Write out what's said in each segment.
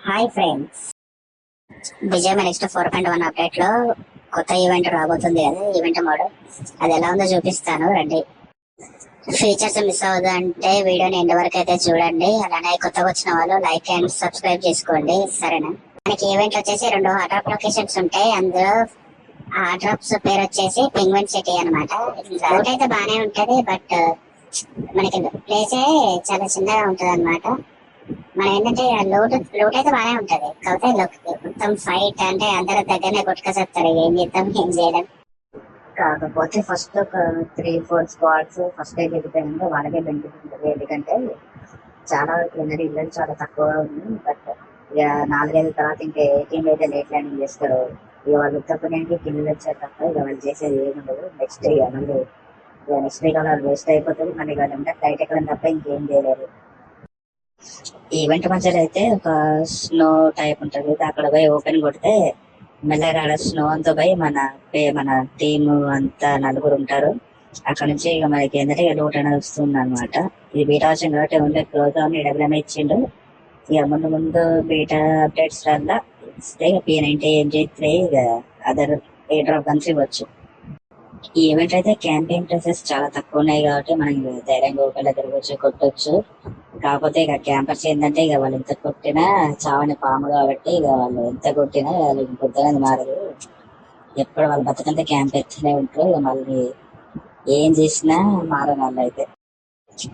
Hi friends, Vijay next 4.1 update లో కొత్త event రాబోతుంది కదా. ఈవెంట్ మోడ్ అది ఎలా ఉందో చూపిస్తాను రండి. ఫీచర్స్ మిస్ అవ్వదు అంటే వీడియోని ఎండ్ వరకు అయితే చూడండి. అలానే కొత్తగా వచ్చిన వాళ్ళు లైక్ అండ్ సబ్స్క్రైబ్ చేసుకోండి, సరేనా. మనకి ఈవెంట్ వచ్చేసి 2 హాట్ డ్రాప్ లొకేషన్స్ ఉంటాయి. అందులో ఆ డ్రాప్స్ పేరు వచ్చేసి పెంగ్విన్ సిటీ అనమాట. రూట్ అయితే బాగానే ఉంటది, బట్ మనకి ప్లేసే చాలా చిన్నగా ఉంటది అనమాట. మన ఏంటంటే లోట్ అయితే బాగానే ఉంటది, కాకపోతే మొత్తం ఫైట్ అంటే అందరి దగ్గరనే కొట్టుకొస్తారు. ఏం చేద్దాం, ఏం చేయడం. కాకపోతే ఫస్ట్ ఒక 3-4 స్క్వాడ్స్ ఫస్ట్ అయితే వెళ్ళిపోయినంటే వాళ్ళకే బెనిఫిట్ ఉంటుంది. ఎందుకంటే చాలా వరకు ఇల్లు చాలా తక్కువ ఉంది. బట్ ఇక 4-5 తర్వాత ఇంకా ఏ టీం అయితే లేట్ ల్యాండింగ్ చేస్తారో ఇక వాళ్ళు ఉత్తప్పడానికి కిల్లు వచ్చారు తప్ప ఇక వాళ్ళు చేసేది ఏమి ఉండదు. నెక్స్ట్ ఇక మళ్ళీ నెక్స్ట్ వీక్ వాళ్ళు వేస్ట్ అయిపోతుంది. మళ్ళీ వాళ్ళంటే ఫ్లైట్ ఎక్కడం తప్ప ఇంకేం చేయలేరు. ఈవెంట్ మధ్యలో అయితే ఒక స్నో టైప్ ఉంటుంది, అక్కడ పోయి ఓపెన్ కొడితే మెల్లగా స్నో అంతా పోయి మన టీమ్ అంతా నలుగురు ఉంటారు. అక్కడ నుంచి ఇక మనకి ఏంటంటే ఇక లోట్ అనేది వస్తుంది అనమాట. ఇది బీటా వచ్చింది కాబట్టి ఓన్లీ క్లోజ్ అని డబ్బులమే ఇచ్చిండు. ఇక ముందు బీటా అప్డేట్స్ వల్ల ఇస్తే ఇక P90 MG3 ఇక అదర్ ఏ డ్రాప్ గన్స్ ఇవ్వచ్చు. ఈ ఈవెంట్ అయితే క్యాంపింగ్ ప్లేసెస్ చాలా తక్కువ ఉన్నాయి కాబట్టి మనం ధైర్యంగా ఒకళ్ళ తిరగచ్చు, కొట్టొచ్చు. కాకపోతే ఇక క్యాంపర్స్ ఏంటంటే ఇక వాళ్ళు ఎంత కొట్టినా చావని పాము కాబట్టి ఇక వాళ్ళు ఎంత కొట్టినా వాళ్ళు కొద్దిగా మారదు. ఎప్పుడు వాళ్ళు బతకంతా క్యాంప్ ఎత్తూనే ఉంటారు. ఇక మళ్ళీ ఏం చేసినా మారని వాళ్ళు అయితే.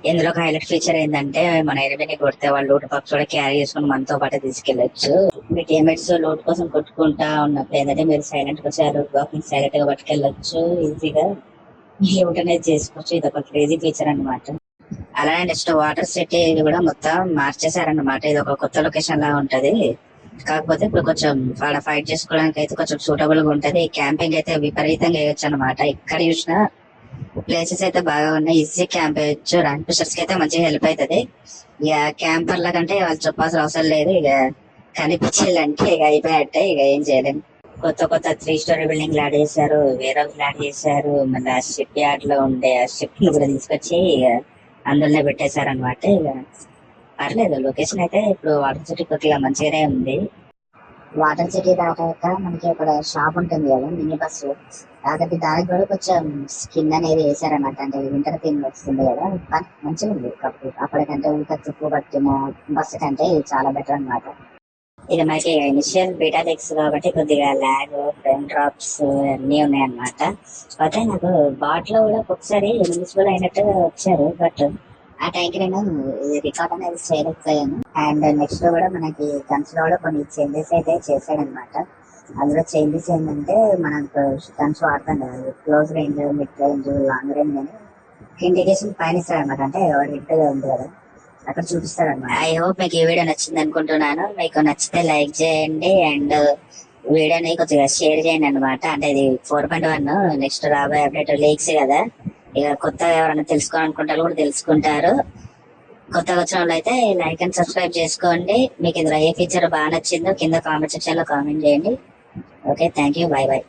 ఇందులో ఒక హైలైట్ ఫీచర్ ఏంటంటే మన ఎనిమిని కొడితే వాళ్ళు లూట్ బాక్స్ కూడా క్యారీ చేసుకుని మనతో పాటు తీసుకెళ్లొచ్చు. మీ టీమేట్స్ లూట్ కోసం కొట్టుకుంటా ఉన్నప్పుడు ఏంటంటే మీరు సైలెంట్ గా వచ్చి ఆ లూట్ బాక్స్ సైలెంట్ గా పట్టుకెళ్ళొచ్చు. ఈజీగా లూట్ అనేది చేసుకోవచ్చు. ఇది ఒక క్రేజీ ఫీచర్ అనమాట. అలానే నెక్స్ట్ వాటర్ సిటీ ఇది కూడా మొత్తం మార్చేశారనమాట. ఇది ఒక కొత్త లొకేషన్ లా ఉంటది. కాకపోతే ఇప్పుడు కొంచెం వాళ్ళ ఫైట్ చేసుకోవడానికి అయితే కొంచెం సూటబుల్ గా ఉంటది. క్యాంపింగ్ అయితే విపరీతంగా వేయొచ్చు అనమాట. ఇక్కడ చూసినా ప్లేసెస్ అయితే బాగా ఉన్నాయి. ఈజీ క్యాంప్ వేయచ్చు. ర్యాంక్ పుషర్స్ కి అయితే మంచిగా హెల్ప్ అవుతుంది. ఇక క్యాంపర్ల కంటే వాళ్ళు చెప్పాల్సిన అవసరం లేదు. ఇక కనిపించాలంటే ఇక అయిపోయాటే ఇక ఏం చేయలేము. కొత్త 3 స్టోరీ బిల్డింగ్ యాడ్ చేశారు, వేరే యాడ్ చేశారు. మళ్ళీ ఆ షిప్ యార్డ్ లో ఉండే ఆ షిప్ ను కూడా తీసుకొచ్చి ఇక అందులోనే పెట్టేశారనమాట. ఇక పర్లేదు, లొకేషన్ అయితే ఇప్పుడు వాటర్ సిటీ కొద్దిగా మంచిగానే ఉంది. వాటర్ సిటీ దాటాక మనకి అక్కడ షాప్ ఉంటుంది కదా, మినీ బస్సు. కాబట్టి దానికి కూడా కొంచెం స్కిన్ అనేది వేసారన్నమాట. అంటే వింటర్ థీమ్ వస్తుంది కదా, మంచిగా ఉంది. అప్పటికంటే ఇంకా చుట్టూ పట్టిన బస్సు కంటే ఇది చాలా బెటర్ అనమాట. ఇక మనకి ఇనిషియల్ బీటా లెక్స్ కాబట్టి కొద్దిగా ల్యాగ్, ఫ్రేమ్ డ్రాప్స్ అన్నీ ఉన్నాయన్నమాట. అయితే నాకు బాట్ లో కూడా ఒకసారి యూస్ఫుల్ అయినట్టుగా వచ్చారు, బట్ ఆ టైంకి నేను రికార్డ్ అనేది చేయలేకపోయాను. అండ్ నెక్స్ట్ కూడా మనకి గన్స్ లో కూడా కొన్ని చేంజెస్ అయితే చేశాడనమాట. అందులో చేంజెస్ ఏంటంటే మనకు గన్స్ వాడతాం కదా, close range, mid range, long range అని ఇండికేషన్ పైన ఇస్తాడనమాట. అంటే హిట్ గా ఉంది కదా, అక్కడ చూపిస్తారనమాట. ఐ హోప్ మీకు ఈ వీడియో నచ్చింది అనుకుంటున్నాను. మీకు నచ్చితే లైక్ చేయండి అండ్ వీడియోని కొద్దిగా షేర్ చేయండి అనమాట. అంటే ఇది 4.1 నెక్స్ట్ రాబోయే అప్డేట్ లీక్స్ కదా. ఇక కొత్తగా ఎవరైనా తెలుసుకోవాలనుకుంటారు కూడా తెలుసుకుంటారు. కొత్తగా వచ్చిన వాళ్ళు అయితే లైక్ అండ్ సబ్స్క్రైబ్ చేసుకోండి. మీకు ఇందులో ఏ ఫీచర్ బాగా నచ్చిందో కింద కామెంట్ సెక్షన్ లో కామెంట్ చేయండి. Okay, thank you, by by.